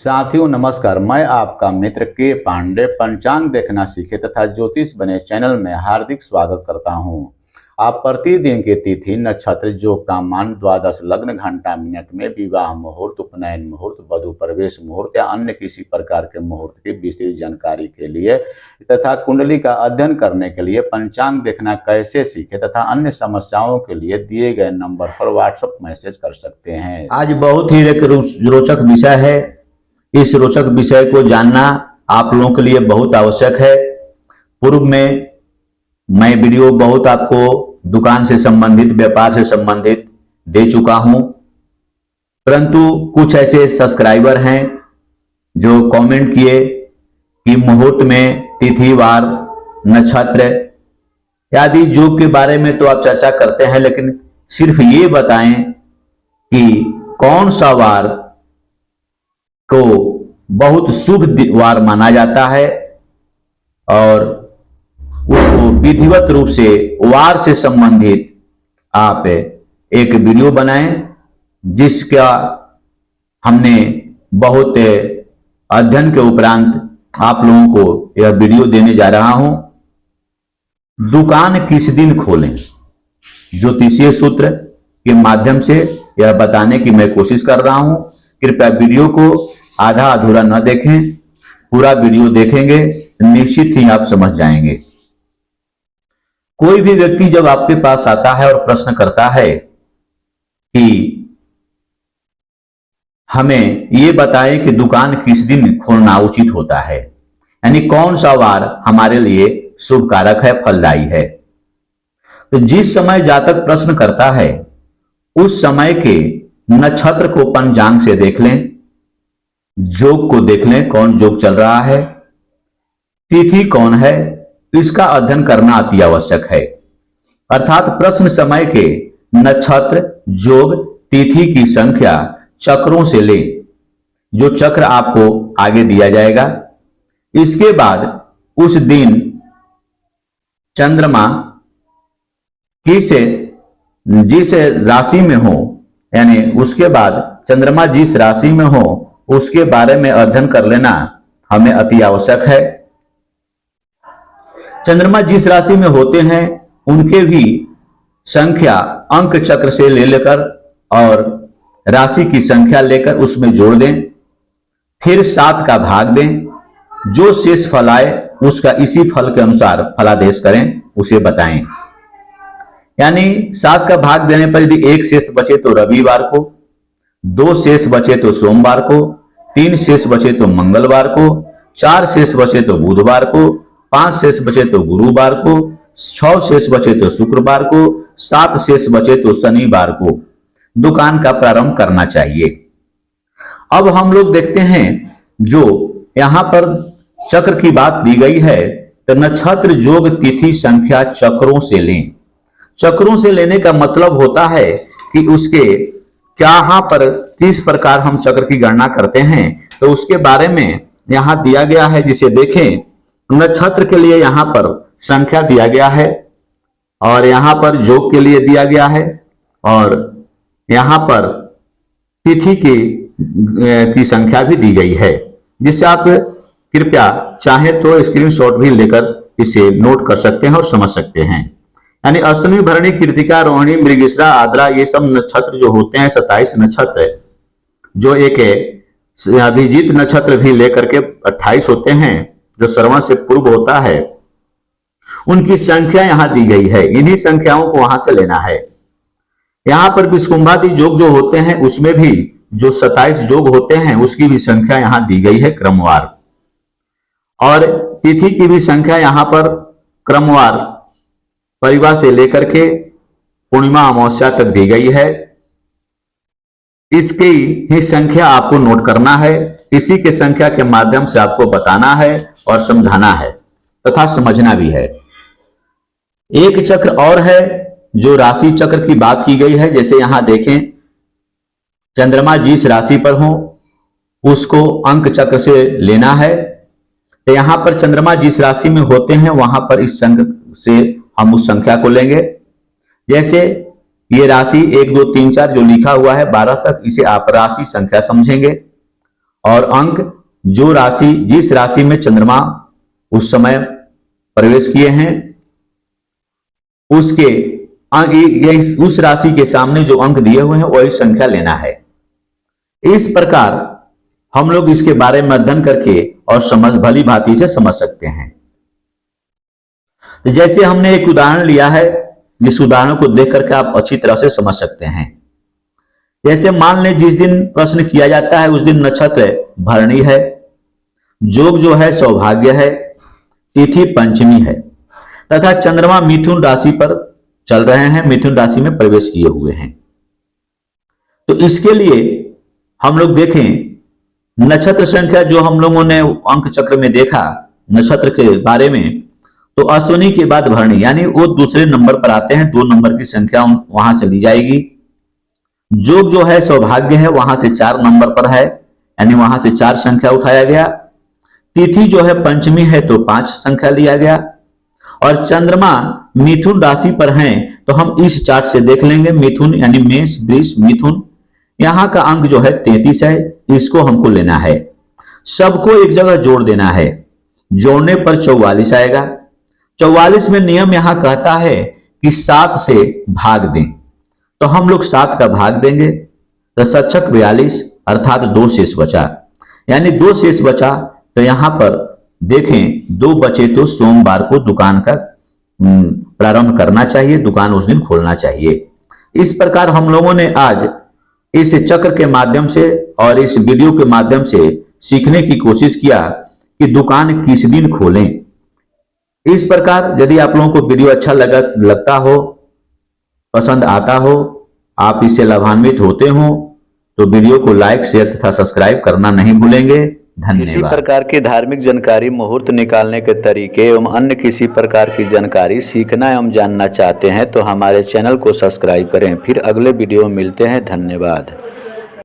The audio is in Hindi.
साथियों नमस्कार, मैं आपका मित्र के पांडे पंचांग देखना सीखे तथा ज्योतिष बने चैनल में हार्दिक स्वागत करता हूं। आप प्रतिदिन के तिथि नक्षत्र योग का मान द्वादश लग्न घंटा मिनट में विवाह मुहूर्त, उपनयन मुहूर्त, वधु प्रवेश मुहूर्त या अन्य किसी प्रकार के मुहूर्त की विशेष जानकारी के लिए तथा कुंडली का अध्ययन करने के लिए पंचांग देखना कैसे सीखे तथा अन्य समस्याओं के लिए दिए गए नंबर पर व्हाट्सएप मैसेज कर सकते हैं। आज बहुत ही एक रोचक विषय है। इस रोचक विषय को जानना आप लोगों के लिए बहुत आवश्यक है। पूर्व में मैं वीडियो बहुत आपको दुकान से संबंधित, व्यापार से संबंधित दे चुका हूं, परंतु कुछ ऐसे सब्सक्राइबर हैं जो कमेंट किए कि मुहूर्त में तिथि, वार, नक्षत्र आदि योग के बारे में तो आप चर्चा करते हैं, लेकिन सिर्फ ये बताएं कि कौन सा वार को बहुत शुभ वार माना जाता है और उसको विधिवत रूप से वार से संबंधित आप एक वीडियो बनाएं, जिसका हमने बहुत अध्ययन के उपरांत आप लोगों को यह वीडियो देने जा रहा हूं। दुकान किस दिन खोलें, ज्योतिषीय सूत्र के माध्यम से यह बताने की मैं कोशिश कर रहा हूं। कृपया वीडियो को आधा अधूरा न देखें, पूरा वीडियो देखेंगे निश्चित ही आप समझ जाएंगे। कोई भी व्यक्ति जब आपके पास आता है और प्रश्न करता है कि हमें यह बताएं कि दुकान किस दिन खोलना उचित होता है, यानी कौन सा वार हमारे लिए शुभ कारक है, फलदायी है, तो जिस समय जातक प्रश्न करता है उस समय के नक्षत्र को पंचांग से देख लें, योग को देख लें कौन योग चल रहा है, तिथि कौन है, इसका अध्ययन करना अति आवश्यक है। अर्थात प्रश्न समय के नक्षत्र, योग, तिथि की संख्या चक्रों से लें, जो चक्र आपको आगे दिया जाएगा। इसके बाद उस दिन चंद्रमा जिस राशि में हो, यानी उसके बाद चंद्रमा जिस राशि में हो उसके बारे में अध्ययन कर लेना हमें अति आवश्यक है। चंद्रमा जिस राशि में होते हैं उनके भी संख्या अंक चक्र से ले लेकर और राशि की संख्या लेकर उसमें जोड़ दें, फिर 7 का भाग दें, जो शेष फल आए उसका इसी फल के अनुसार फलादेश करें, उसे बताएं। यानी 7 का भाग देने पर यदि 1 शेष बचे तो रविवार को, 2 शेष बचे तो सोमवार को, 3 शेष बचे तो मंगलवार को, 4 शेष बचे तो बुधवार को, 5 शेष बचे तो गुरुवार को, 6 शेष बचे तो शुक्रवार को, 7 शेष बचे तो शनिवार को दुकान का प्रारंभ करना चाहिए। अब हम लोग देखते हैं जो यहां पर चक्र की बात दी गई है, तो नक्षत्र, योग, तिथि संख्या चक्रों से लें। चक्रों से लेने का मतलब होता है कि उसके यहाँ पर किस प्रकार हम चक्र की गणना करते हैं, तो उसके बारे में यहां दिया गया है, जिसे देखें। नक्षत्र के लिए यहां पर संख्या दिया गया है और यहां पर योग के लिए दिया गया है और यहां पर तिथि की संख्या भी दी गई है, जिससे आप कृपया चाहे तो स्क्रीनशॉट भी लेकर इसे नोट कर सकते हैं और समझ सकते हैं। यानी अश्विनी, भरणी, कृतिका, रोहिणी, मृगशिरा, आद्रा, ये सब नक्षत्र जो होते हैं 27 नक्षत्र, जो एक अभिजीत नक्षत्र भी लेकर के 28 होते हैं, जो श्रवण से पूर्व होता है, उनकी संख्या यहां दी गई है। इन्हीं संख्याओं को वहां से लेना है। यहां पर विस्कुंभादि योग जो होते हैं उसमें भी जो 27 योग होते हैं उसकी भी संख्या यहां दी गई है क्रमवार, और तिथि की भी संख्या यहां पर क्रमवार परिवार से लेकर के पूर्णिमा, अमावस्या तक दी गई है। इसकी ही संख्या आपको नोट करना है, इसी के संख्या के माध्यम से आपको बताना है और समझाना है तथा समझना भी है। एक चक्र और है जो राशि चक्र की बात की गई है। जैसे यहां देखें, चंद्रमा जिस राशि पर हो उसको अंक चक्र से लेना है, तो यहां पर चंद्रमा जिस राशि में होते हैं वहां पर इस अंक से हम उस संख्या को लेंगे। जैसे ये राशि 1 2 3 4 जो लिखा हुआ है 12 तक, इसे आप राशि संख्या समझेंगे और अंक जो राशि, जिस राशि में चंद्रमा उस समय प्रवेश किए हैं उसके उस राशि के सामने जो अंक दिए हुए हैं वही संख्या लेना है। इस प्रकार हम लोग इसके बारे में अध्ययन करके और समझ भली भांति से समझ सकते हैं। तो जैसे हमने एक उदाहरण लिया है, जिस उदाहरण को देख करके आप अच्छी तरह से समझ सकते हैं। जैसे मान लें जिस दिन प्रश्न किया जाता है उस दिन नक्षत्र भरणी है, योग जो है सौभाग्य है, तिथि पंचमी है तथा चंद्रमा मिथुन राशि पर चल रहे हैं, मिथुन राशि में प्रवेश किए हुए हैं। तो इसके लिए हम लोग देखें नक्षत्र संख्या जो हम लोगों ने अंक चक्र में देखा नक्षत्र के बारे में, तो अश्विनी के बाद भरणी यानी वो दूसरे नंबर पर आते हैं, 2 नंबर की संख्या वहां से ली जाएगी। योग जो है सौभाग्य है वहां से 4 नंबर पर है, यानी वहां से 4 संख्या उठाया गया। तिथि जो है पंचमी है तो 5 संख्या लिया गया और चंद्रमा मिथुन राशि पर हैं तो हम इस चार्ट से देख लेंगे मिथुन यानी मेष वृष मिथुन, यहां का अंक जो है 33 है, इसको हमको लेना है। सबको एक जगह जोड़ देना है, जोड़ने पर 44 आएगा। 44 में नियम यहां कहता है कि 7 से भाग दें, तो हम लोग 7 का भाग देंगे तो 7 42 अर्थात 2 शेष बचा, यानी 2 शेष बचा। तो यहां पर देखें 2 बचे तो सोमवार को दुकान का प्रारंभ करना चाहिए, दुकान उस दिन खोलना चाहिए। इस प्रकार हम लोगों ने आज इस चक्र के माध्यम से और इस वीडियो के माध्यम से सीखने की कोशिश किया कि दुकान किस दिन खोलें। इस प्रकार यदि आप लोगों को वीडियो अच्छा लगता हो, पसंद आता हो, आप इससे लाभान्वित होते हो तो वीडियो को लाइक शेयर तथा सब्सक्राइब करना नहीं भूलेंगे। धन्यवाद। इसी प्रकार की धार्मिक जानकारी, मुहूर्त निकालने के तरीके एवं अन्य किसी प्रकार की जानकारी सीखना एवं जानना चाहते हैं तो हमारे चैनल को सब्सक्राइब करें। फिर अगले वीडियो में मिलते हैं। धन्यवाद।